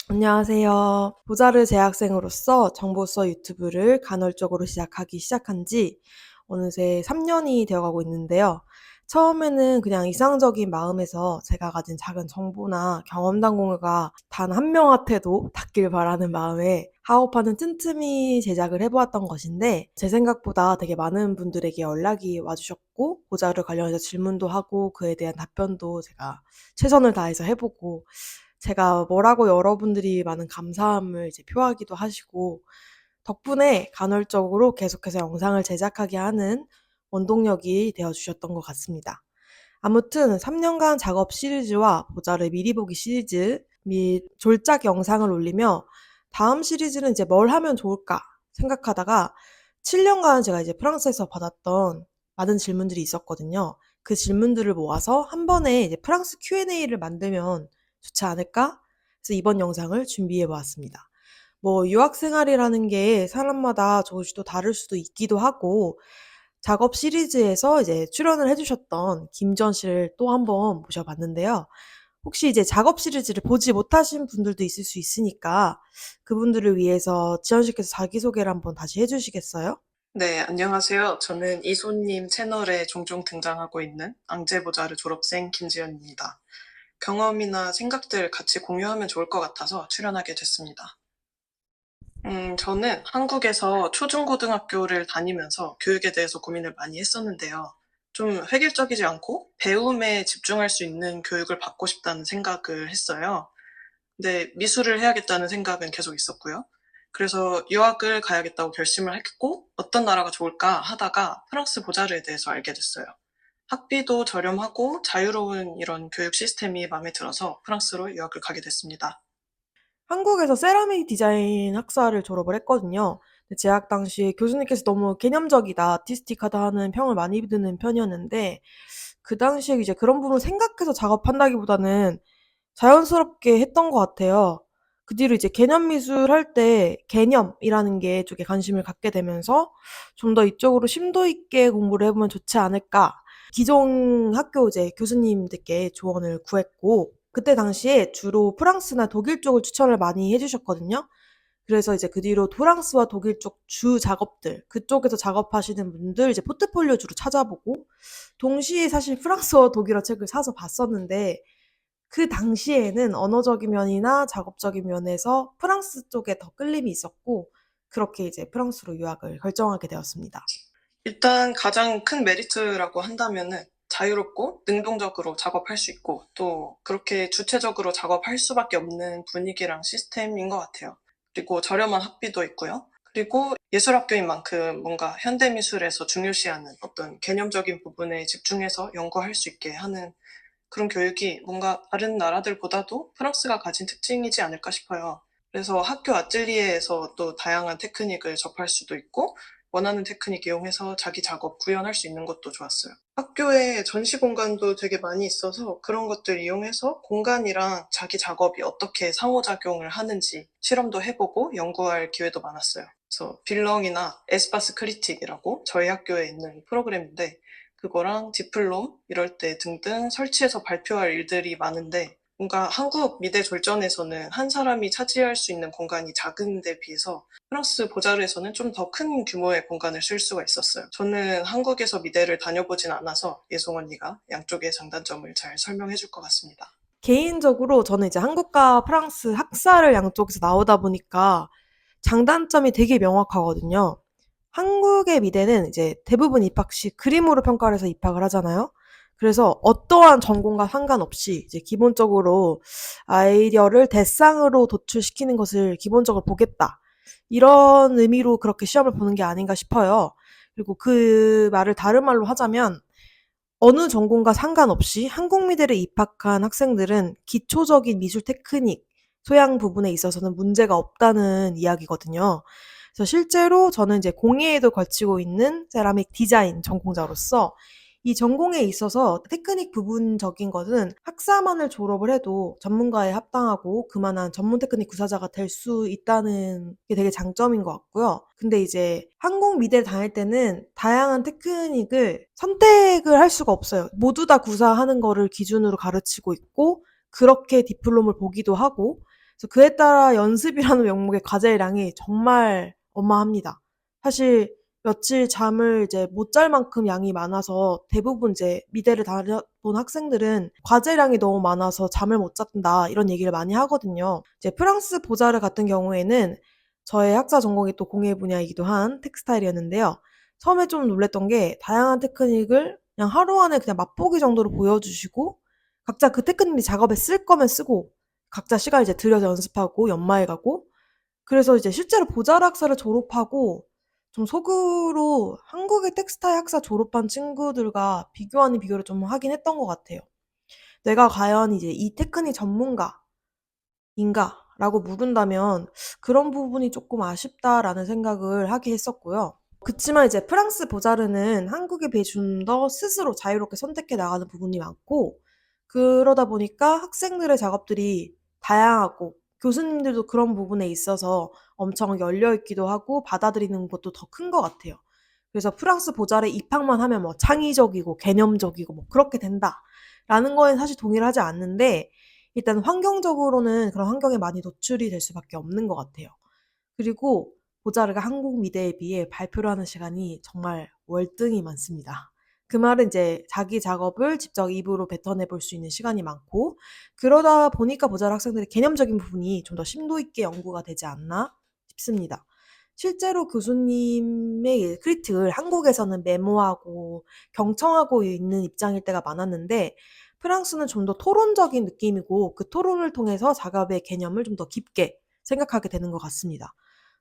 안녕하세요. 보자르 재학생으로서 정보서 유튜브를 간헐적으로 시작한 지 어느새 3년이 되어가고 있는데요. 처음에는 그냥 이상적인 마음에서 제가 가진 작은 정보나 경험담 공유가 단 한 명한테도 닿길 바라는 마음에 하옵하는 틈틈이 제작을 해보았던 것인데 제 생각보다 되게 많은 분들에게 연락이 와주셨고 보자르 관련해서 질문도 하고 그에 대한 답변도 제가 최선을 다해서 해보고 제가 뭐라고 여러분들이 많은 감사함을 이제 표하기도 하시고 덕분에 간헐적으로 계속해서 영상을 제작하게 하는 원동력이 되어 주셨던 것 같습니다. 아무튼 3년간 작업 시리즈와 보자를 미리 보기 시리즈 및 졸작 영상을 올리며 다음 시리즈는 이제 뭘 하면 좋을까 생각하다가 7년간 제가 이제 프랑스에서 받았던 많은 질문들이 있었거든요. 그 질문들을 모아서 한 번에 이제 프랑스 Q&A를 만들면 좋지 않을까? 그래서 이번 영상을 준비해 보았습니다. 뭐 유학 생활이라는 게 사람마다 조금씩 또 다를 수도 있기도 하고 작업 시리즈에서 이제 출연을 해주셨던 김지원 씨를 또 한 번 모셔봤는데요. 혹시 이제 작업 시리즈를 보지 못하신 분들도 있을 수 있으니까 그분들을 위해서 지원 씨께서 자기소개를 한번 다시 해주시겠어요? 네, 안녕하세요. 저는 이소님 채널에 종종 등장하고 있는 앙제보자르 졸업생 김지연입니다. 경험이나 생각들 같이 공유하면 좋을 것 같아서 출연하게 됐습니다. 저는 한국에서 초중고등학교를 다니면서 교육에 대해서 고민을 많이 했었는데요. 좀 획일적이지 않고 배움에 집중할 수 있는 교육을 받고 싶다는 생각을 했어요. 근데 미술을 해야겠다는 생각은 계속 있었고요. 그래서 유학을 가야겠다고 결심을 했고 어떤 나라가 좋을까 하다가 프랑스 보자르에 대해서 알게 됐어요. 학비도 저렴하고 자유로운 이런 교육 시스템이 마음에 들어서 프랑스로 유학을 가게 됐습니다. 한국에서 세라믹 디자인 학사를 졸업을 했거든요. 근데 재학 당시에 교수님께서 너무 개념적이다, 아티스틱하다 하는 평을 많이 듣는 편이었는데 그 당시에 이제 그런 부분을 생각해서 작업한다기보다는 자연스럽게 했던 것 같아요. 그 뒤로 이제 개념 미술 할 때 개념이라는 게 쪽에 관심을 갖게 되면서 좀 더 이쪽으로 심도 있게 공부를 해보면 좋지 않을까. 기존 학교 이제 교수님들께 조언을 구했고 그때 당시에 주로 프랑스나 독일 쪽을 추천을 많이 해주셨거든요. 그래서 이제 그 뒤로 프랑스와 독일 쪽 주 작업들, 그쪽에서 작업하시는 분들 이제 포트폴리오 주로 찾아보고 동시에 사실 프랑스어 독일어 책을 사서 봤었는데 그 당시에는 언어적인 면이나 작업적인 면에서 프랑스 쪽에 더 끌림이 있었고 그렇게 이제 프랑스로 유학을 결정하게 되었습니다. 일단 가장 큰 메리트라고 한다면은 자유롭고 능동적으로 작업할 수 있고 또 그렇게 주체적으로 작업할 수밖에 없는 분위기랑 시스템인 것 같아요. 그리고 저렴한 학비도 있고요. 그리고 예술학교인 만큼 뭔가 현대미술에서 중요시하는 어떤 개념적인 부분에 집중해서 연구할 수 있게 하는 그런 교육이 뭔가 다른 나라들보다도 프랑스가 가진 특징이지 않을까 싶어요. 그래서 학교 아틀리에에서 또 다양한 테크닉을 접할 수도 있고 원하는 테크닉 이용해서 자기 작업 구현할 수 있는 것도 좋았어요. 학교에 전시 공간도 되게 많이 있어서 그런 것들 이용해서 공간이랑 자기 작업이 어떻게 상호작용을 하는지 실험도 해보고 연구할 기회도 많았어요. 그래서 빌렁이나 에스파스 크리틱이라고 저희 학교에 있는 프로그램인데 그거랑 디플롬 이럴 때 등등 설치해서 발표할 일들이 많은데 뭔가 한국 미대 졸전에서는 한 사람이 차지할 수 있는 공간이 작은 데 비해서 프랑스 보자르에서는 좀 더 큰 규모의 공간을 쓸 수가 있었어요. 저는 한국에서 미대를 다녀보진 않아서 예송 언니가 양쪽의 장단점을 잘 설명해 줄 것 같습니다. 개인적으로 저는 이제 한국과 프랑스 학사를 양쪽에서 나오다 보니까 장단점이 되게 명확하거든요. 한국의 미대는 이제 대부분 입학시 그림으로 평가를 해서 입학을 하잖아요. 그래서 어떠한 전공과 상관없이 이제 기본적으로 아이디어를 대상으로 도출시키는 것을 기본적으로 보겠다. 이런 의미로 그렇게 시험을 보는 게 아닌가 싶어요. 그리고 그 말을 다른 말로 하자면 어느 전공과 상관없이 한국미대를 입학한 학생들은 기초적인 미술 테크닉 소양 부분에 있어서는 문제가 없다는 이야기거든요. 그래서 실제로 저는 이제 공예에도 걸치고 있는 세라믹 디자인 전공자로서 이 전공에 있어서 테크닉 부분적인 것은 학사만을 졸업을 해도 전문가에 합당하고 그만한 전문 테크닉 구사자가 될 수 있다는 게 되게 장점인 것 같고요. 근데 이제 한국 미대를 다닐 때는 다양한 테크닉을 선택을 할 수가 없어요. 모두 다 구사하는 거를 기준으로 가르치고 있고 그렇게 디플롬을 보기도 하고 그래서 그에 따라 연습이라는 명목의 과제량이 정말 어마합니다. 사실 며칠 잠을 이제 못 잘 만큼 양이 많아서 대부분 이제 미대를 다녀본 학생들은 과제량이 너무 많아서 잠을 못 잤다 이런 얘기를 많이 하거든요. 이제 프랑스 보자르 같은 경우에는 저의 학사 전공이 또 공예 분야이기도 한 텍스타일이었는데요. 처음에 좀 놀랬던 게 다양한 테크닉을 그냥 하루 안에 그냥 맛보기 정도로 보여주시고 각자 그 테크닉이 작업에 쓸 거면 쓰고 각자 시간 이제 들여서 연습하고 연마해 가고 그래서 이제 실제로 보자르 학사를 졸업하고 좀 속으로 한국의 텍스타일 학사 졸업한 친구들과 비교 아닌 비교를 좀 하긴 했던 것 같아요. 내가 과연 이제 이 테크닉 전문가인가? 라고 물은다면 그런 부분이 조금 아쉽다라는 생각을 하게 했었고요. 그치만 이제 프랑스 보자르는 한국에 비해 좀 더 스스로 자유롭게 선택해 나가는 부분이 많고 그러다 보니까 학생들의 작업들이 다양하고 교수님들도 그런 부분에 있어서 엄청 열려 있기도 하고 받아들이는 것도 더 큰 것 같아요. 그래서 프랑스 보자르에 입학만 하면 뭐 창의적이고 개념적이고 뭐 그렇게 된다라는 거에는 사실 동의를 하지 않는데 일단 환경적으로는 그런 환경에 많이 노출이 될 수밖에 없는 것 같아요. 그리고 보자르가 한국 미대에 비해 발표를 하는 시간이 정말 월등히 많습니다. 그 말은 이제 자기 작업을 직접 입으로 뱉어내 볼 수 있는 시간이 많고 그러다 보니까 보자르 학생들의 개념적인 부분이 좀 더 심도 있게 연구가 되지 않나 싶습니다. 실제로 교수님의 크리틱을 한국에서는 메모하고 경청하고 있는 입장일 때가 많았는데 프랑스는 좀 더 토론적인 느낌이고 그 토론을 통해서 작업의 개념을 좀 더 깊게 생각하게 되는 것 같습니다.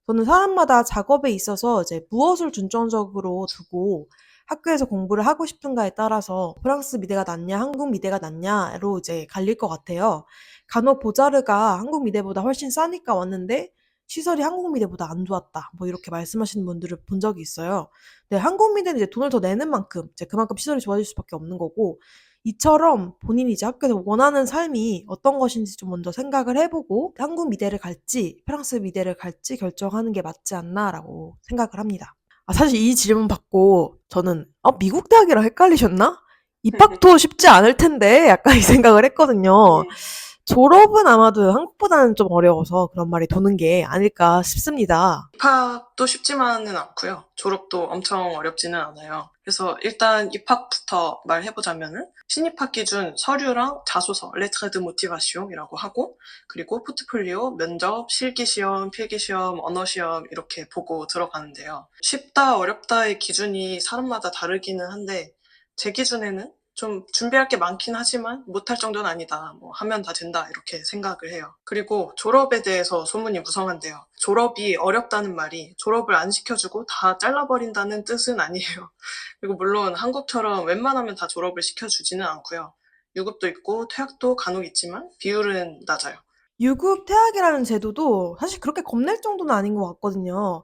저는 사람마다 작업에 있어서 이제 무엇을 중점적으로 두고 학교에서 공부를 하고 싶은가에 따라서 프랑스 미대가 낫냐, 한국 미대가 낫냐로 이제 갈릴 것 같아요. 간혹 보자르가 한국 미대보다 훨씬 싸니까 왔는데 시설이 한국 미대보다 안 좋았다. 뭐 이렇게 말씀하시는 분들을 본 적이 있어요. 네, 한국 미대는 이제 돈을 더 내는 만큼 이제 그만큼 시설이 좋아질 수밖에 없는 거고 이처럼 본인이 이제 학교에서 원하는 삶이 어떤 것인지 좀 먼저 생각을 해보고 한국 미대를 갈지 프랑스 미대를 갈지 결정하는 게 맞지 않나라고 생각을 합니다. 아, 사실 이 질문 받고 저는 미국 대학이랑 헷갈리셨나? 입학도 쉽지 않을 텐데 약간 이 생각을 했거든요. 네. 졸업은 아마도 한국보다는 좀 어려워서 그런 말이 도는 게 아닐까 싶습니다. 입학도 쉽지만은 않고요. 졸업도 엄청 어렵지는 않아요. 그래서 일단 입학부터 말해보자면은 신입학 기준 서류랑 자소서, 레트르 드 모티바시옹이라고 하고 그리고 포트폴리오, 면접, 실기시험, 필기시험, 언어시험 이렇게 보고 들어가는데요. 쉽다, 어렵다의 기준이 사람마다 다르기는 한데 제 기준에는 좀 준비할 게 많긴 하지만 못할 정도는 아니다. 뭐 하면 다 된다 이렇게 생각을 해요. 그리고 졸업에 대해서 소문이 무성한데요. 졸업이 어렵다는 말이 졸업을 안 시켜주고 다 잘라버린다는 뜻은 아니에요. 그리고 물론 한국처럼 웬만하면 다 졸업을 시켜주지는 않고요. 유급도 있고 퇴학도 간혹 있지만 비율은 낮아요. 유급 퇴학이라는 제도도 사실 그렇게 겁낼 정도는 아닌 것 같거든요.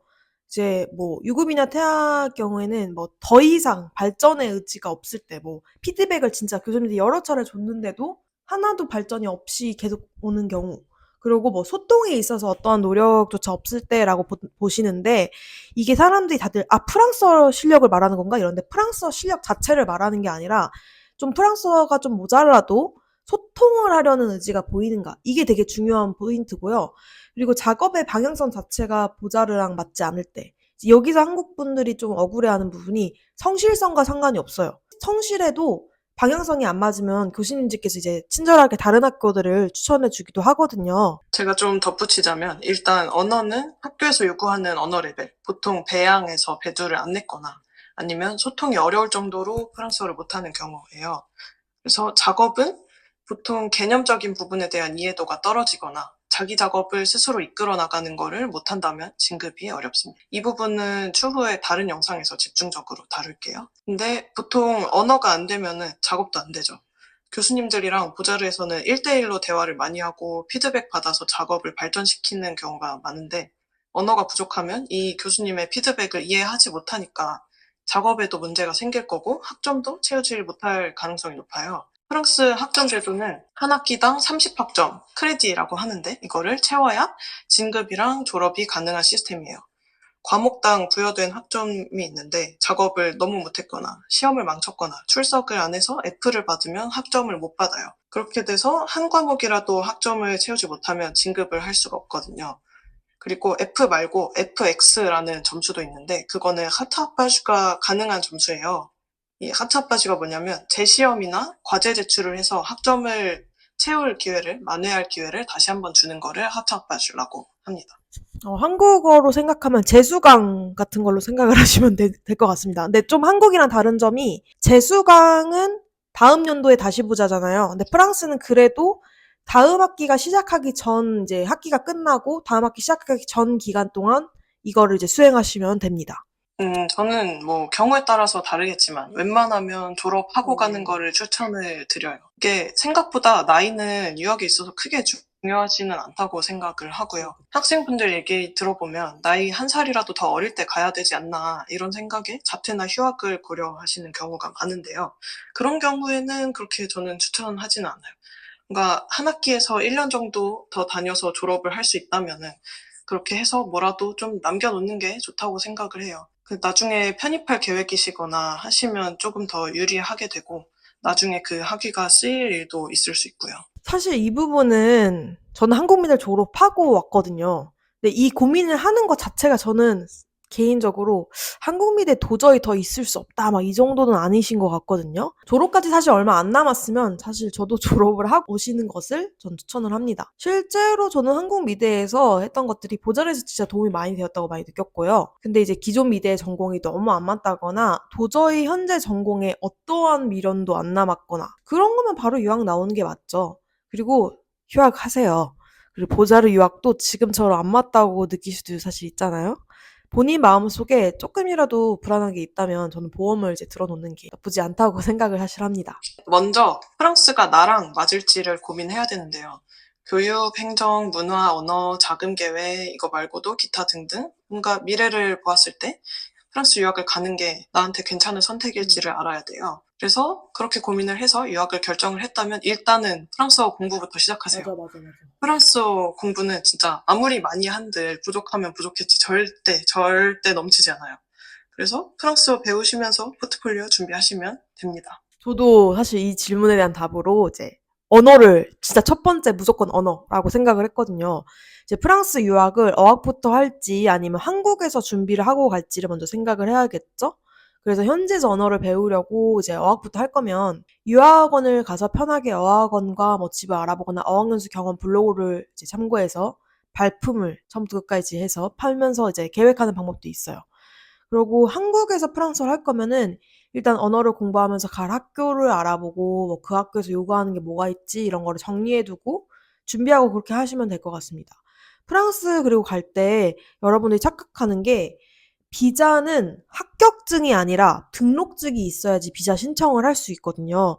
이제 뭐 유급이나 퇴학 경우에는 뭐 더 이상 발전의 의지가 없을 때 뭐 피드백을 진짜 교수님들이 여러 차례 줬는데도 하나도 발전이 없이 계속 오는 경우 그리고 뭐 소통에 있어서 어떠한 노력조차 없을 때라고 보시는데 이게 사람들이 다들 프랑스어 실력을 말하는 건가 이런데 프랑스어 실력 자체를 말하는 게 아니라 좀 프랑스어가 좀 모자라도 소통을 하려는 의지가 보이는가 이게 되게 중요한 포인트고요. 그리고 작업의 방향성 자체가 보자르랑 맞지 않을 때 여기서 한국 분들이 좀 억울해하는 부분이 성실성과 상관이 없어요. 성실해도 방향성이 안 맞으면 교수님들께서 이제 친절하게 다른 학교들을 추천해 주기도 하거든요. 제가 좀 덧붙이자면 일단 언어는 학교에서 요구하는 언어 레벨, 보통 배양에서 배두를 안 냈거나 아니면 소통이 어려울 정도로 프랑스어를 못하는 경우예요. 그래서 작업은 보통 개념적인 부분에 대한 이해도가 떨어지거나 자기 작업을 스스로 이끌어 나가는 거를 못한다면 진급이 어렵습니다. 이 부분은 추후에 다른 영상에서 집중적으로 다룰게요. 근데 보통 언어가 안 되면은 작업도 안 되죠. 교수님들이랑 보자르에서는 1대1로 대화를 많이 하고 피드백 받아서 작업을 발전시키는 경우가 많은데 언어가 부족하면 이 교수님의 피드백을 이해하지 못하니까 작업에도 문제가 생길 거고 학점도 채우지 못할 가능성이 높아요. 프랑스 학점 제도는 한 학기당 30학점, 크레디라고 하는데 이거를 채워야 진급이랑 졸업이 가능한 시스템이에요. 과목당 부여된 학점이 있는데 작업을 너무 못했거나 시험을 망쳤거나 출석을 안 해서 F를 받으면 학점을 못 받아요. 그렇게 돼서 한 과목이라도 학점을 채우지 못하면 진급을 할 수가 없거든요. 그리고 F 말고 FX라는 점수도 있는데 그거는 하트핫바지가 가능한 점수예요. 이 하트핫바지가 뭐냐면 재시험이나 과제 제출을 해서 학점을 채울 기회를, 만회할 기회를 다시 한번 주는 거를 하트핫바지라고 합니다. 한국어로 생각하면 재수강 같은 걸로 생각을 하시면 될 것 같습니다. 근데 좀 한국이랑 다른 점이 재수강은 다음 연도에 다시 보자잖아요. 근데 프랑스는 그래도 다음 학기가 시작하기 전 이제 학기가 끝나고 다음 학기 시작하기 전 기간 동안 이거를 이제 수행하시면 됩니다. 저는 뭐 경우에 따라서 다르겠지만 웬만하면 졸업하고 가는 거를 추천을 드려요. 이게 생각보다 나이는 유학에 있어서 크게 중요하지는 않다고 생각을 하고요. 학생분들 얘기 들어보면 나이 한 살이라도 더 어릴 때 가야 되지 않나 이런 생각에 자퇴나 휴학을 고려하시는 경우가 많은데요. 그런 경우에는 그렇게 저는 추천하지는 않아요. 그러니까 한 학기에서 1년 정도 더 다녀서 졸업을 할 수 있다면은 그렇게 해서 뭐라도 좀 남겨놓는 게 좋다고 생각을 해요. 나중에 편입할 계획이시거나 하시면 조금 더 유리하게 되고 나중에 그 학위가 쓰일 일도 있을 수 있고요. 사실 이 부분은 저는 한국민을 졸업하고 왔거든요. 근데 이 고민을 하는 것 자체가 저는 개인적으로 한국미대 도저히 더 있을 수 없다. 막 이 정도는 아니신 것 같거든요. 졸업까지 사실 얼마 안 남았으면 사실 저도 졸업을 하고 오시는 것을 전 추천을 합니다. 실제로 저는 한국미대에서 했던 것들이 보잘해서 진짜 도움이 많이 되었다고 많이 느꼈고요. 근데 이제 기존 미대 전공이 너무 안 맞다거나 도저히 현재 전공에 어떠한 미련도 안 남았거나 그런 거면 바로 유학 나오는 게 맞죠. 그리고 휴학하세요. 그리고 보자르 유학도 지금처럼 안 맞다고 느낄 수도 사실 있잖아요. 본인 마음속에 조금이라도 불안한 게 있다면 저는 보험을 이제 들어놓는 게 나쁘지 않다고 생각을 사실 합니다. 먼저 프랑스가 나랑 맞을지를 고민해야 되는데요. 교육, 행정, 문화, 언어, 자금 계획 이거 말고도 기타 등등 뭔가 미래를 보았을 때 프랑스 유학을 가는 게 나한테 괜찮은 선택일지를 알아야 돼요. 그래서 그렇게 고민을 해서 유학을 결정을 했다면 일단은 프랑스어 공부부터 시작하세요. 맞아. 프랑스어 공부는 진짜 아무리 많이 한들 부족하면 부족했지 절대 넘치지 않아요. 그래서 프랑스어 배우시면서 포트폴리오 준비하시면 됩니다. 저도 사실 이 질문에 대한 답으로 이제 언어를 진짜 첫 번째 무조건 언어라고 생각을 했거든요. 이제 프랑스 유학을 어학부터 할지 아니면 한국에서 준비를 하고 갈지를 먼저 생각을 해야겠죠? 그래서 현지에서 언어를 배우려고 이제 어학부터 할 거면 유학원을 가서 편하게 어학원과 뭐 집을 알아보거나 어학연수 경험 블로그를 이제 참고해서 발품을 처음부터 끝까지 해서 팔면서 이제 계획하는 방법도 있어요. 그리고 한국에서 프랑스어를 할 거면은 일단 언어를 공부하면서 갈 학교를 알아보고 뭐 그 학교에서 요구하는 게 뭐가 있지 이런 거를 정리해 두고 준비하고 그렇게 하시면 될 것 같습니다. 프랑스 그리고 갈 때 여러분들이 착각하는 게 비자는 합격증이 아니라 등록증이 있어야지 비자 신청을 할 수 있거든요.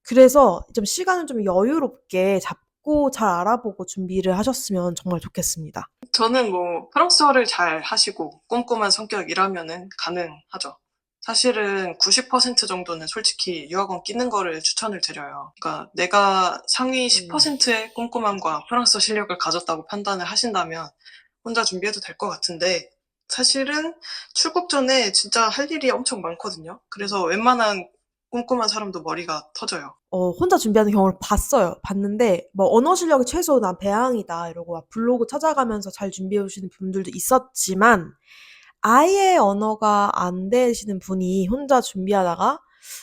그래서 좀 시간을 좀 여유롭게 잡고 잘 알아보고 준비를 하셨으면 정말 좋겠습니다. 저는 뭐 프랑스어를 잘 하시고 꼼꼼한 성격이라면은 가능하죠. 사실은 90% 정도는 솔직히 유학원 끼는 거를 추천을 드려요. 그러니까 내가 상위 10%의 꼼꼼함과 프랑스어 실력을 가졌다고 판단을 하신다면 혼자 준비해도 될 것 같은데 사실은 출국 전에 진짜 할 일이 엄청 많거든요. 그래서 웬만한 꼼꼼한 사람도 머리가 터져요. 혼자 준비하는 경우를 봤어요. 봤는데 뭐 언어 실력이 최소 난 배양이다 이러고 막 블로그 찾아가면서 잘 준비해 오시는 분들도 있었지만 아예 언어가 안 되시는 분이 혼자 준비하다가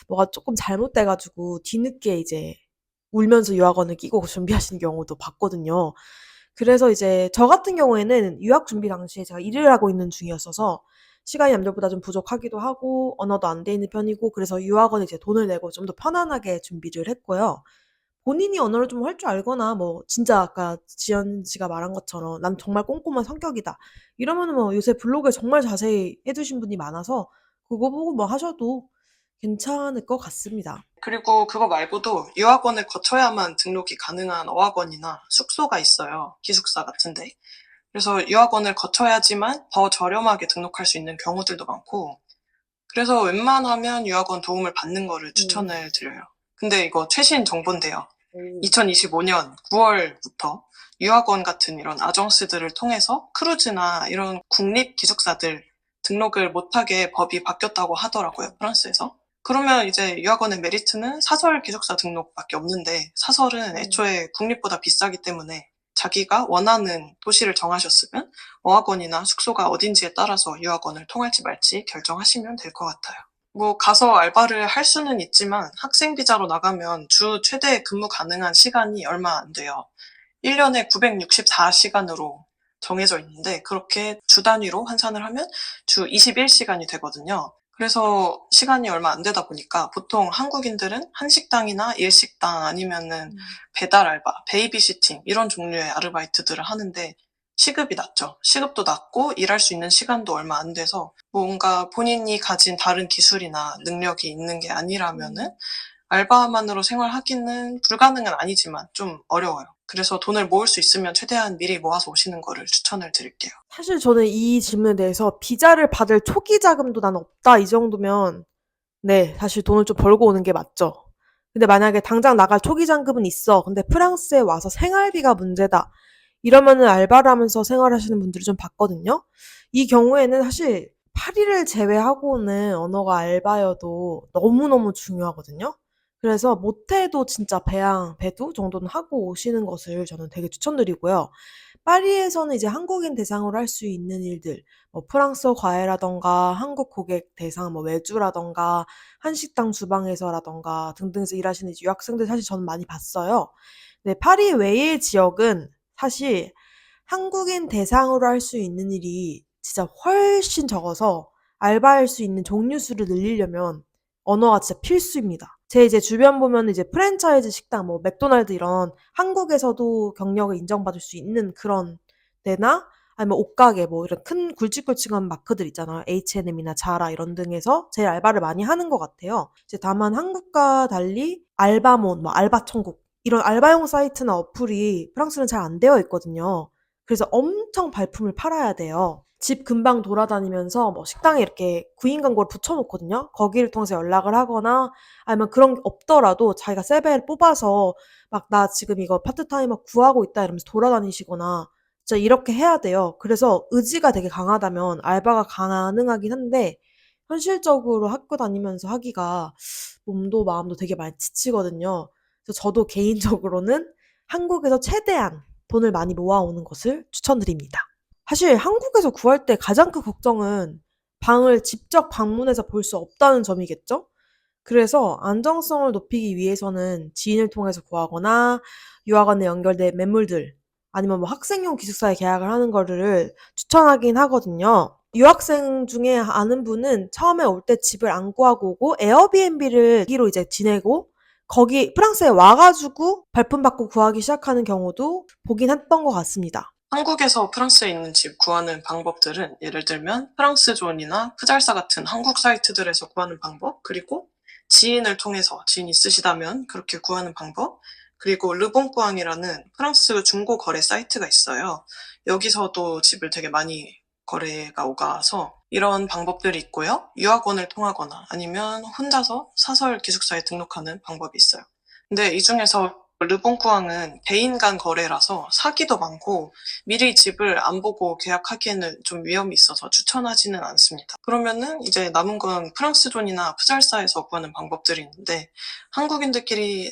뭐가 조금 잘못돼 가지고 뒤늦게 이제 울면서 유학원을 끼고 준비하시는 경우도 봤거든요. 그래서 이제 저 같은 경우에는 유학 준비 당시에 제가 일을 하고 있는 중이었어서 시간이 남들보다 좀 부족하기도 하고 언어도 안 돼 있는 편이고 그래서 유학원에 이제 돈을 내고 좀 더 편안하게 준비를 했고요. 본인이 언어를 좀 할 줄 알거나 뭐 진짜 아까 지연 씨가 말한 것처럼 '난 정말 꼼꼼한 성격이다.' 이러면은 뭐 요새 블로그에 정말 자세히 해 두신 분이 많아서 그거 보고 뭐 하셔도 괜찮을 것 같습니다. 그리고 그거 말고도 유학원을 거쳐야만 등록이 가능한 어학원이나 숙소가 있어요. 기숙사 같은데. 그래서 유학원을 거쳐야지만 더 저렴하게 등록할 수 있는 경우들도 많고, 그래서 웬만하면 유학원 도움을 받는 거를 추천을 드려요. 근데 이거 최신 정보인데요. 오. 2025년 9월부터 유학원 같은 이런 아정스들을 통해서 크루즈나 이런 국립 기숙사들 등록을 못하게 법이 바뀌었다고 하더라고요, 프랑스에서. 그러면 이제 유학원의 메리트는 사설 기숙사 등록밖에 없는데, 사설은 애초에 국립보다 비싸기 때문에 자기가 원하는 도시를 정하셨으면 어학원이나 숙소가 어딘지에 따라서 유학원을 통할지 말지 결정하시면 될 것 같아요. 뭐 가서 알바를 할 수는 있지만 학생 비자로 나가면 주 최대 근무 가능한 시간이 얼마 안 돼요. 1년에 964시간으로 정해져 있는데, 그렇게 주 단위로 환산을 하면 주 21시간이 되거든요. 그래서 시간이 얼마 안 되다 보니까 보통 한국인들은 한식당이나 일식당 아니면은 배달 알바, 베이비시팅 이런 종류의 아르바이트들을 하는데 시급이 낮죠. 시급도 낮고 일할 수 있는 시간도 얼마 안 돼서 뭔가 본인이 가진 다른 기술이나 능력이 있는 게 아니라면은 알바만으로 생활하기는 불가능은 아니지만 좀 어려워요. 그래서 돈을 모을 수 있으면 최대한 미리 모아서 오시는 거를 추천을 드릴게요. 사실 저는 이 질문에 대해서 비자를 받을 초기 자금도 난 없다 이 정도면 네, 사실 돈을 좀 벌고 오는 게 맞죠. 근데 만약에 당장 나갈 초기 잔금은 있어. 근데 프랑스에 와서 생활비가 문제다. 이러면은 알바를 하면서 생활하시는 분들이 좀 봤거든요. 이 경우에는 사실 파리를 제외하고는 언어가 알바여도 너무너무 중요하거든요. 그래서 못해도 진짜 배양, 배두 정도는 하고 오시는 것을 저는 되게 추천드리고요. 파리에서는 이제 한국인 대상으로 할 수 있는 일들, 뭐 프랑스어 과외라던가 한국 고객 대상 뭐 외주라던가 한식당 주방에서라던가 등등에서 일하시는 이제 유학생들 사실 저는 많이 봤어요. 네, 파리 외의 지역은 사실 한국인 대상으로 할 수 있는 일이 진짜 훨씬 적어서 알바할 수 있는 종류 수를 늘리려면 언어가 진짜 필수입니다. 제 이제 주변 보면 이제 프랜차이즈 식당, 뭐 맥도날드 이런 한국에서도 경력을 인정받을 수 있는 그런 데나 아니면 옷가게 뭐 이런 큰 굵직굵직한 마크들 있잖아요. H&M이나 자라 이런 등에서 제일 알바를 많이 하는 것 같아요. 이제 다만 한국과 달리 알바몬, 뭐 알바천국 이런 알바용 사이트나 어플이 프랑스는 잘 안 되어 있거든요. 그래서 엄청 발품을 팔아야 돼요. 집 근방 돌아다니면서 뭐 식당에 이렇게 구인 광고를 붙여놓거든요. 거기를 통해서 연락을 하거나 아니면 그런 게 없더라도 자기가 세배를 뽑아서 막 나 지금 이거 파트타이머 구하고 있다 이러면서 돌아다니시거나 진짜 이렇게 해야 돼요. 그래서 의지가 되게 강하다면 알바가 가능하긴 한데 현실적으로 학교 다니면서 하기가 몸도 마음도 되게 많이 지치거든요. 그래서 저도 개인적으로는 한국에서 최대한 돈을 많이 모아오는 것을 추천드립니다. 사실 한국에서 구할 때 가장 큰 걱정은 방을 직접 방문해서 볼 수 없다는 점이겠죠? 그래서 안정성을 높이기 위해서는 지인을 통해서 구하거나 유학원에 연결된 매물들 아니면 뭐 학생용 기숙사에 계약을 하는 거를 추천하긴 하거든요. 유학생 중에 아는 분은 처음에 올 때 집을 안 구하고 오고 에어비앤비를 기로 이제 지내고 거기 프랑스에 와가지고 발품 받고 구하기 시작하는 경우도 보긴 했던 것 같습니다. 한국에서 프랑스에 있는 집 구하는 방법들은 예를 들면 프랑스존이나 푸잘사 같은 한국 사이트들에서 구하는 방법, 그리고 지인을 통해서 지인 있으시다면 그렇게 구하는 방법, 그리고 르봉꾸앙이라는 프랑스 중고 거래 사이트가 있어요. 여기서도 집을 되게 많이 거래가 오가서 이런 방법들이 있고요. 유학원을 통하거나 아니면 혼자서 사설 기숙사에 등록하는 방법이 있어요. 근데 이 중에서 르봉꾸앙은 대인 간 거래라서 사기도 많고 미리 집을 안 보고 계약하기에는 좀 위험이 있어서 추천하지는 않습니다. 그러면은 이제 남은 건 프랑스존이나 푸잘사에서 구하는 방법들이 있는데, 한국인들끼리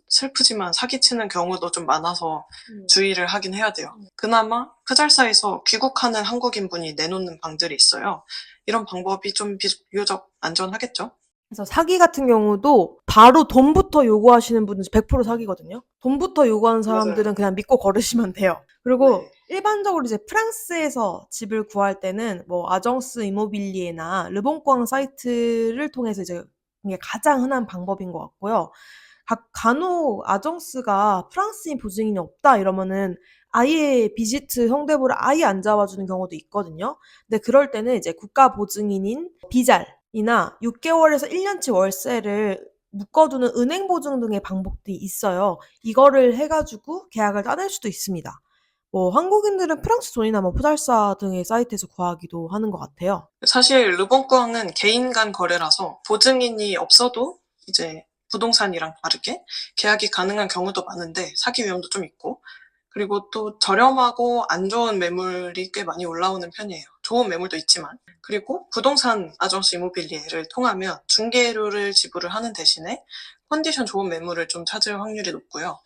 슬프지만 사기치는 경우도 좀 많아서 주의를 하긴 해야 돼요. 그나마 푸잘사에서 귀국하는 한국인분이 내놓는 방들이 있어요. 이런 방법이 좀 비교적 안전하겠죠? 그래서 사기 같은 경우도 바로 돈부터 요구하시는 분은 100% 사기거든요. 돈부터 요구하는 사람들은 맞아요. 그냥 믿고 걸으시면 돼요. 그리고 네. 일반적으로 이제 프랑스에서 집을 구할 때는 뭐 아정스 이모빌리에나 르봉꽝 사이트를 통해서 이제 이게 가장 흔한 방법인 것 같고요. 간혹 아정스가 프랑스인 보증인이 없다 이러면은 아예 비지트 성대보를 아예 안 잡아주는 경우도 있거든요. 근데 그럴 때는 이제 국가 보증인인 비잘이나 6개월에서 1년치 월세를 묶어두는 은행 보증 등의 방법도 있어요. 이거를 해가지고 계약을 따낼 수도 있습니다. 뭐 한국인들은 프랑스 존이나 뭐 푸달사 등의 사이트에서 구하기도 하는 것 같아요. 사실 르봉꾸앙은 개인 간 거래라서 보증인이 없어도 이제 부동산이랑 다르게 계약이 가능한 경우도 많은데 사기 위험도 좀 있고, 그리고 또 저렴하고 안 좋은 매물이 꽤 많이 올라오는 편이에요. 좋은 매물도 있지만. 그리고 부동산 아정스 이모빌리에를 통하면 중개료를 지불을 하는 대신에 컨디션 좋은 매물을 좀 찾을 확률이 높고요.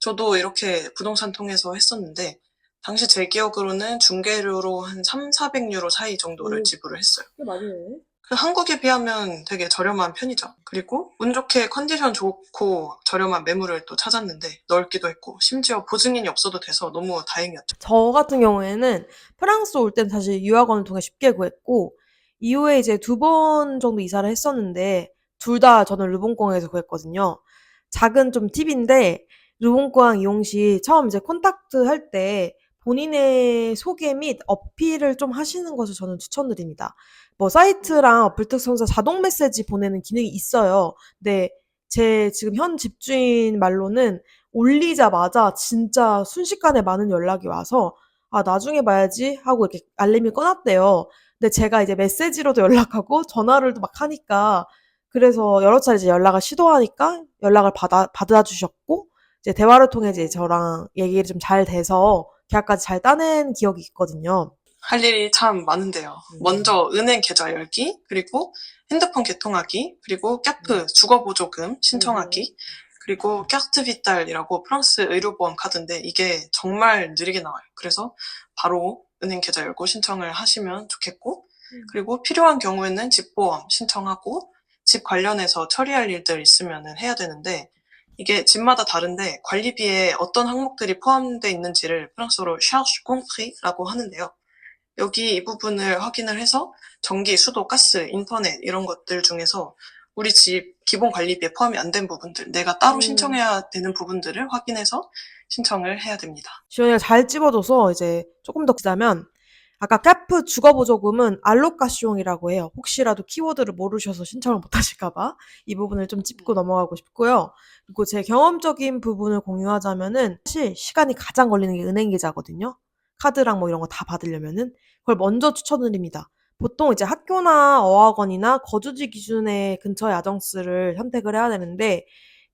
저도 이렇게 부동산 통해서 했었는데 당시 제 기억으로는 중개료로 한 300-400유로 사이 정도를 지불을 했어요. 꽤 많이 내네. 한국에 비하면 되게 저렴한 편이죠. 그리고 운 좋게 컨디션 좋고 저렴한 매물을 또 찾았는데 넓기도 했고 심지어 보증인이 없어도 돼서 너무 다행이었죠. 저 같은 경우에는 프랑스 올 땐 사실 유학원을 통해 쉽게 구했고, 이후에 이제 2번 정도 이사를 했었는데, 둘 다 저는 르봉공항에서 구했거든요. 작은 좀 팁인데, 르봉공항 이용 시 처음 이제 콘탁트 할 때 본인의 소개 및 어필을 좀 하시는 것을 저는 추천드립니다. 뭐 사이트랑 어플 특성상 자동 메시지 보내는 기능이 있어요. 근데 제 지금 현 집주인 말로는 올리자마자 진짜 순식간에 많은 연락이 와서 '아 나중에 봐야지.' 하고 이렇게 알림이 꺼놨대요. 근데 제가 이제 메시지로도 연락하고 전화로도 막 하니까, 그래서 여러 차례 이제 연락을 시도하니까 연락을 받아주셨고, 이제 대화를 통해 이제 저랑 얘기를 좀 잘 돼서 계약까지 잘 따낸 기억이 있거든요. 할 일이 참 많은데요. 먼저 은행 계좌 열기, 그리고 핸드폰 개통하기, 그리고 캐프 주거보조금 신청하기, 그리고 까르트 비탈이라고 프랑스 의료보험 카드인데 이게 정말 느리게 나와요. 그래서 바로 은행 계좌 열고 신청을 하시면 좋겠고, 그리고 필요한 경우에는 집보험 신청하고 집 관련해서 처리할 일들 있으면 해야 되는데, 이게 집마다 다른데 관리비에 어떤 항목들이 포함되어 있는지를 프랑스어로 charge compris라고 하는데요. 여기 이 부분을 확인을 해서 전기, 수도, 가스, 인터넷 이런 것들 중에서 우리 집 기본 관리비에 포함이 안 된 부분들, 내가 따로 신청해야 되는 부분들을 확인해서 신청을 해야 됩니다. 지원이가 잘 찝어줘서 이제 조금 더 기자면, 아까 카프 주거보조금은 알로카시옹이라고 해요. 혹시라도 키워드를 모르셔서 신청을 못 하실까봐 이 부분을 좀 짚고 넘어가고 싶고요. 그리고 제 경험적인 부분을 공유하자면은 사실 시간이 가장 걸리는 게 은행 계좌거든요. 카드랑 뭐 이런 거 다 받으려면은 그걸 먼저 추천드립니다. 보통 이제 학교나 어학원이나 거주지 기준의 근처의 아정스를 선택을 해야 되는데,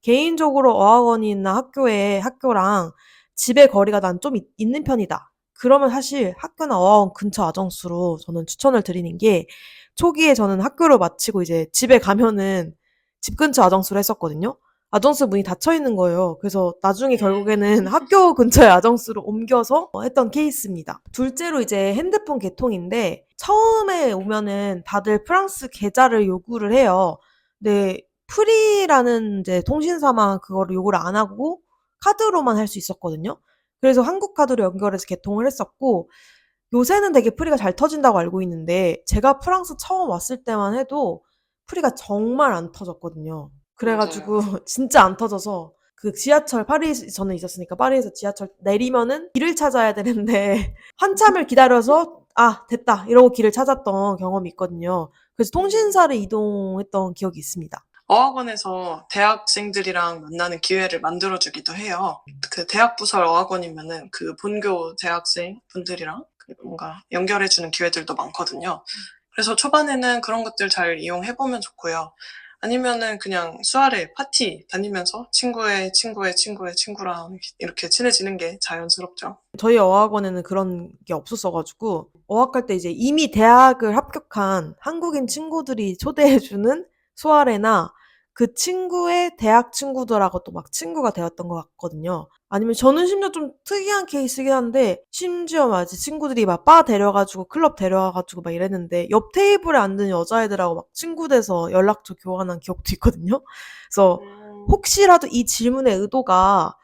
개인적으로 어학원이나 학교랑 집의 거리가 난 좀 있는 편이다. 그러면 사실 학교나 어학원 근처 아정수로 저는 추천을 드리는 게, 초기에 저는 학교를 마치고 이제 집에 가면은 집 근처 아정수로 했었거든요. 아정수 문이 닫혀 있는 거예요. 그래서 나중에 결국에는 학교 근처의 아정수로 옮겨서 했던 케이스입니다. 둘째로 이제 핸드폰 개통인데, 처음에 오면은 다들 프랑스 계좌를 요구를 해요. 근데 프리라는 이제 통신사만 그거를 요구를 안 하고 카드로만 할 수 있었거든요. 그래서 한국 카드로 연결해서 개통을 했었고, 요새는 되게 프리가 잘 터진다고 알고 있는데, 제가 프랑스 처음 왔을 때만 해도 프리가 정말 안 터졌거든요. 그래가지고 진짜 안 터져서, 그 지하철, 파리 저는 있었으니까 파리에서 지하철 내리면은 길을 찾아야 되는데 한참을 기다려서 아 됐다 이러고 길을 찾았던 경험이 있거든요. 그래서 통신사를 이동했던 기억이 있습니다. 어학원에서 대학생들이랑 만나는 기회를 만들어주기도 해요. 그 대학 부설 어학원이면은 그 본교 대학생 분들이랑 뭔가 연결해주는 기회들도 많거든요. 그래서 초반에는 그런 것들 잘 이용해보면 좋고요. 아니면은 그냥 수아레 파티 다니면서 친구의 친구의 친구의 친구랑 이렇게 친해지는 게 자연스럽죠. 저희 어학원에는 그런 게 없었어가지고, 어학할 때 이제 이미 대학을 합격한 한국인 친구들이 초대해주는 소아레나 그 친구의 대학 친구들하고 또 막 친구가 되었던 것 같거든요. 아니면 저는 심지어 좀 특이한 케이스긴 한데, 심지어 막 이제 친구들이 막 바 데려가지고 클럽 데려와가지고 막 이랬는데, 옆 테이블에 앉은 여자애들하고 막 친구 돼서 연락처 교환한 기억도 있거든요. 그래서 혹시라도 이 질문의 의도가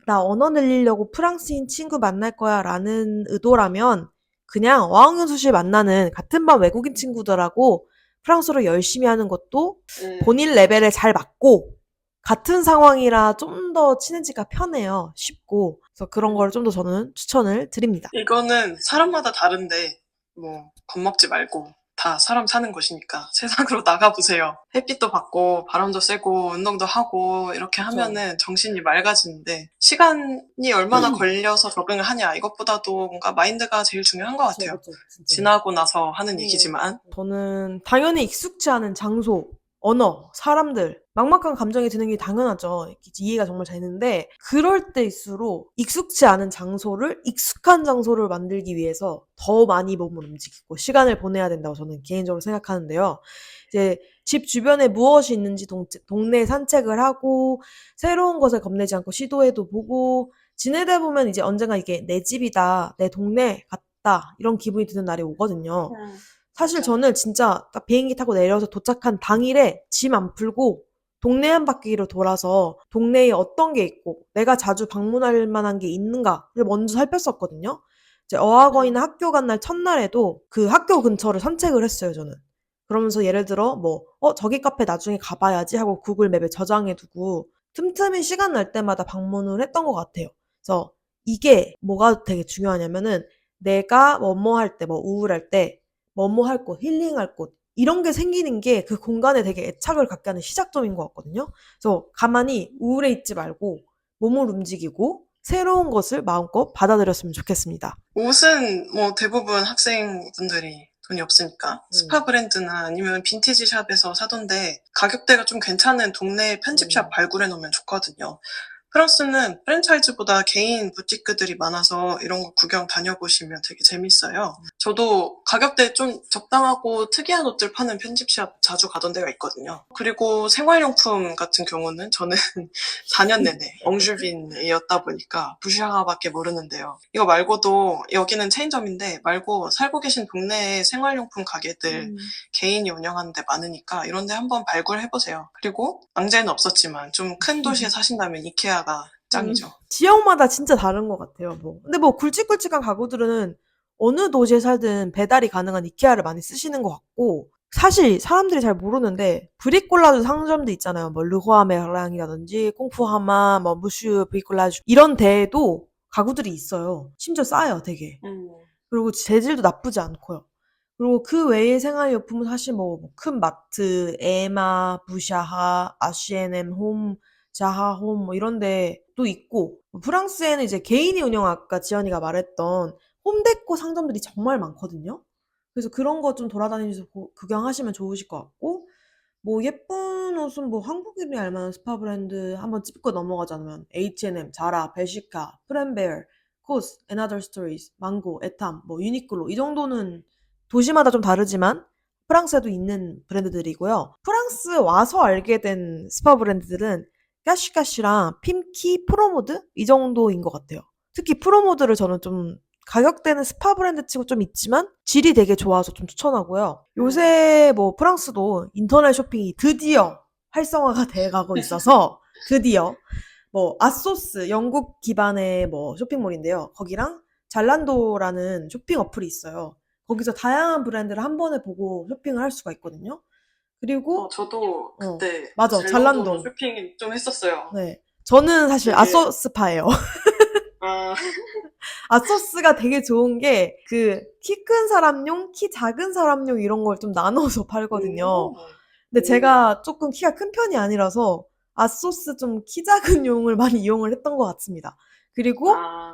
나 언어 늘리려고 프랑스인 친구 만날 거야 라는 의도라면, 그냥 어학연수실 만나는 같은 반 외국인 친구들하고 프랑스어를 열심히 하는 것도 본인 레벨에 잘 맞고, 같은 상황이라 좀 더 친해지기가 편해요. 쉽고. 그래서 그런 거를 좀 더 저는 추천을 드립니다. 이거는 사람마다 다른데 뭐 겁먹지 말고 다 사람 사는 곳이니까 세상으로 나가보세요. 햇빛도 받고 바람도 쐬고 운동도 하고 이렇게 하면은 정신이 맑아지는데 시간이 얼마나 걸려서 적응을 하냐 이것보다도 뭔가 마인드가 제일 중요한 것 같아요. 지나고 나서 하는 얘기지만 저는 당연히 익숙지 않은 장소, 언어, 사람들, 막막한 감정이 드는 게 당연하죠. 이해가 정말 되는데 그럴 때일수록 익숙지 않은 장소를 익숙한 장소를 만들기 위해서 더 많이 몸을 움직이고 시간을 보내야 된다고 저는 개인적으로 생각하는데요. 이제 집 주변에 무엇이 있는지 동네 산책을 하고 새로운 것에 겁내지 않고 시도해도 보고 지내다 보면 이제 언젠가 이게 내 집이다, 내 동네 같다 이런 기분이 드는 날이 오거든요. 사실 맞아. 저는 진짜 딱 비행기 타고 내려서 도착한 당일에 짐 안 풀고 동네 한 바퀴로 돌아서 동네에 어떤 게 있고 내가 자주 방문할 만한 게 있는가를 먼저 살폈었거든요. 이제 어학원이나 음. 학교 간 날 첫날에도 그 학교 근처를 산책을 했어요, 저는. 그러면서 예를 들어 뭐 저기 카페 나중에 가봐야지 하고 구글 맵에 저장해 두고 틈틈이 시간 날 때마다 방문을 했던 것 같아요. 그래서 이게 뭐가 되게 중요하냐면은 내가 뭐뭐 할 때, 뭐 우울할 때, 뭐뭐 할 곳, 힐링할 곳, 이런 게 생기는 게 그 공간에 되게 애착을 갖게 하는 시작점인 것 같거든요. 그래서 가만히 우울해 있지 말고 몸을 움직이고 새로운 것을 마음껏 받아들였으면 좋겠습니다. 옷은 뭐 대부분 학생분들이 돈이 없으니까 음, 스파 브랜드나 아니면 빈티지 샵에서 사던데 가격대가 좀 괜찮은 동네 편집샵 음, 발굴해 놓으면 좋거든요. 프랑스는 프랜차이즈보다 개인 부티크들이 많아서 이런 거 구경 다녀보시면 되게 재밌어요. 저도 가격대 좀 적당하고 특이한 옷들 파는 편집샵 자주 가던 데가 있거든요. 그리고 생활용품 같은 경우는 저는 4년 내내 엉주빈이었다 보니까 부샤가밖에 모르는데요. 이거 말고도 여기는 체인점인데 말고 살고 계신 동네에 생활용품 가게들 음, 개인이 운영하는 데 많으니까 이런 데 한번 발굴해보세요. 그리고 앙제는 없었지만 좀 큰 도시에 사신다면 이케아가 짱이죠. 지역마다 진짜 다른 것 같아요, 뭐. 근데 뭐 굵직굵직한 가구들은 어느 도시에 살든 배달이 가능한 이케아를 많이 쓰시는 것 같고, 사실 사람들이 잘 모르는데, 브리콜라주 상점도 있잖아요. 뭐, 르호아 메랑이라든지, 꽁푸하마, 뭐, 무슈 브리콜라주. 이런 데에도 가구들이 있어요. 심지어 싸요, 되게. 음, 그리고 재질도 나쁘지 않고요. 그리고 그 외의 생활용품은 사실 뭐 큰 마트, 에마, 부샤하, 아시엔엠 홈, 자하홈 뭐 이런 데도 있고 프랑스에는 이제 개인이 운영 아까 지연이가 말했던 홈데코 상점들이 정말 많거든요. 그래서 그런 거 좀 돌아다니면서 구경하시면 좋으실 것 같고 뭐 예쁜 옷은 뭐 한국인이 알만한 스파 브랜드 한번 짚고 넘어가자면 H&M, 자라, 베시카, 프렌베어, 코스, 애나더 스토리즈, 망고, 에탐, 뭐 유니클로 이 정도는 도시마다 좀 다르지만 프랑스에도 있는 브랜드들이고요. 프랑스 와서 알게 된 스파 브랜드들은 까시까시랑 핌키, 프로모드 이 정도인 것 같아요. 특히 프로모드를 저는 좀 가격대는 스파 브랜드 치고 좀 있지만 질이 되게 좋아서 좀 추천하고요. 음. 요새 뭐 프랑스도 인터넷 쇼핑이 드디어 활성화가 돼 가고 있어서 드디어 뭐 아소스 영국 기반의 뭐 쇼핑몰인데요. 거기랑 잘란도라는 쇼핑 어플이 있어요. 거기서 다양한 브랜드를 한 번에 보고 쇼핑을 할 수가 있거든요. 그리고 저도 어 그때 맞아. 잘란도로 잘란도. 쇼핑 좀 했었어요. 네. 저는 사실 되게, 아소스파예요. 아, 아소스가 되게 좋은 게 그 키 큰 사람용, 키 작은 사람용 이런 걸 좀 나눠서 팔거든요. 오, 근데 오, 제가 조금 키가 큰 편이 아니라서 아소스 좀 키 작은 용을 많이 이용을 했던 것 같습니다. 그리고 아,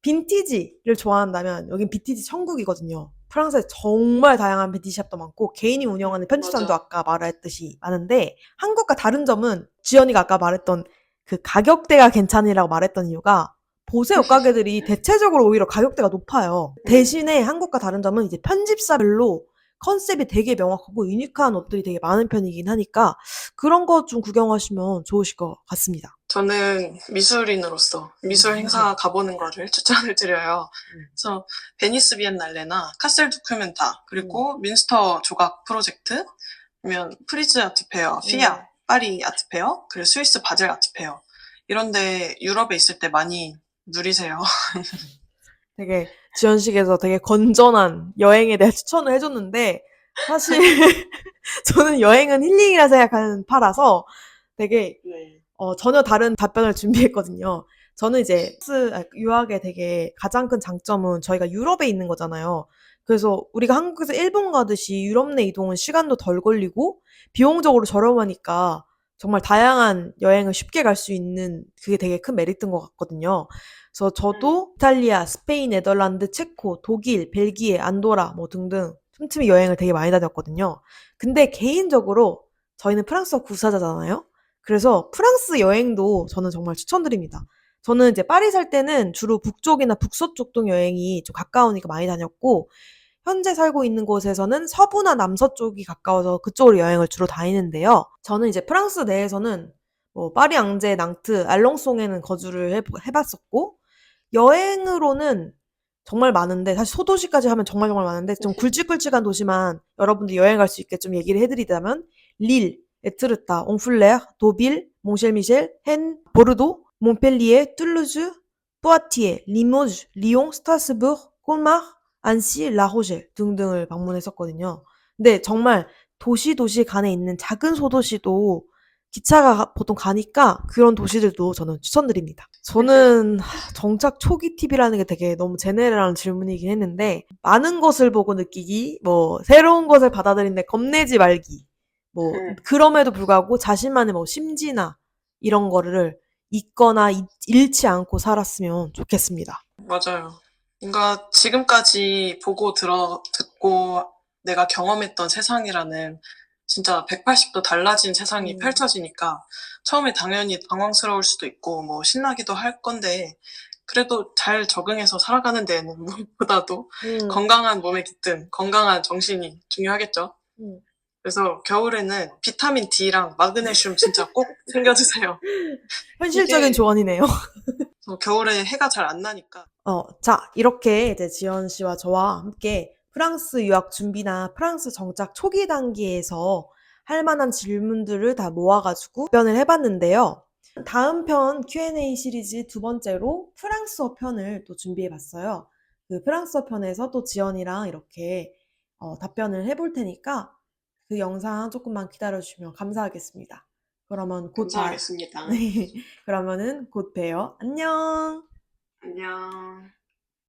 빈티지를 좋아한다면 여긴 빈티지 천국이거든요. 프랑스에 정말 다양한 빈티지샵도 많고 개인이 운영하는 편집점도 맞아. 아까 말했듯이 많은데 한국과 다른 점은 지연이가 아까 말했던 그 가격대가 괜찮으라고 말했던 이유가 보세 옷가게들이 대체적으로 오히려 가격대가 높아요. 음. 대신에 한국과 다른 점은 이제 편집사별로 컨셉이 되게 명확하고 유니크한 옷들이 되게 많은 편이긴 하니까 그런 거 좀 구경하시면 좋으실 것 같습니다. 저는 미술인으로서 미술 행사 가보는 거를 추천을 드려요. 음, 그래서 베니스 비엔날레나 카셀 도큐멘타, 음, 그리고 민스터 조각 프로젝트, 아니면 프리즈 아트페어, 피아, 음. 파리 아트페어, 그리고 스위스 바젤 아트페어. 이런데 유럽에 있을 때 많이 누리세요. 되게 지연식에서 되게 건전한 여행에 대해 추천을 해줬는데 사실 저는 여행은 힐링이라 생각하는 파라서 되게 네. 전혀 다른 답변을 준비했거든요. 저는 이제 유학의 되게 가장 큰 장점은 저희가 유럽에 있는 거잖아요. 그래서 우리가 한국에서 일본 가듯이 유럽 내 이동은 시간도 덜 걸리고 비용적으로 저렴하니까 정말 다양한 여행을 쉽게 갈 수 있는 그게 되게 큰 메리트인 것 같거든요. 그래서 음. 저도 이탈리아, 스페인, 네덜란드, 체코, 독일, 벨기에, 안도라 뭐 등등 틈틈이 여행을 되게 많이 다녔거든요. 근데 개인적으로 저희는 프랑스어 구사자잖아요. 그래서 프랑스 여행도 저는 정말 추천드립니다. 저는 이제 파리 살 때는 주로 북쪽이나 북서쪽 여행이 좀 가까우니까 많이 다녔고, 현재 살고 있는 곳에서는 서부나 남서쪽이 가까워서 그쪽으로 여행을 주로 다니는데요. 저는 이제 프랑스 내에서는 뭐 파리, 앙제, 낭트, 알롱송에는 거주를 해봤었고, 여행으로는 정말 많은데, 사실 소도시까지 하면 정말 정말 많은데, 좀 굵직굵직한 도시만 여러분들 여행 갈 수 있게 좀 얘기를 해드리자면, 릴, 에트르타, 옹플레르, 도빌, 몽쉘미셸, 헨, 보르도, 몬펠리에, 툴루즈, 뿌아티에, 리모즈, 리옹, 스트라스부르, 콜마르, 안시, 라호셸 등등을 방문했었거든요. 근데 정말 도시 간에 있는 작은 소도시도 기차가 보통 가니까 그런 도시들도 저는 추천드립니다. 저는 정착 초기 팁이라는 게 되게 너무 제네럴한 질문이긴 했는데, 많은 것을 보고 느끼기, 뭐 새로운 것을 받아들이는데 겁내지 말기, 뭐 그럼에도 불구하고 자신만의 뭐 심지나 이런 거를 잊거나 잃지 않고 살았으면 좋겠습니다. 맞아요. 뭔가 지금까지 보고 듣고 내가 경험했던 세상이라는 진짜 180도 달라진 세상이 음, 펼쳐지니까 처음에 당연히 당황스러울 수도 있고 뭐 신나기도 할 건데 그래도 잘 적응해서 살아가는 데에는 무엇보다도 음, 건강한 몸에 깃든 건강한 정신이 중요하겠죠. 음. 그래서 겨울에는 비타민 D랑 마그네슘 진짜 꼭 챙겨 드세요. 현실적인 이게 조언이네요. 겨울에 해가 잘 안 나니까. 자, 이렇게 이제 지연 씨와 저와 함께 프랑스 유학 준비나 프랑스 정착 초기 단계에서 할 만한 질문들을 다 모아가지고 답변을 해봤는데요. 다음 편 Q&A 시리즈 두 번째로 프랑스어 편을 또 준비해봤어요. 그 프랑스어 편에서 또 지연이랑 이렇게 답변을 해볼 테니까 그 영상 조금만 기다려주시면 감사하겠습니다. 그러면 감사하겠습니다. 네. 그러면은 곧 봬요. 안녕! 안녕.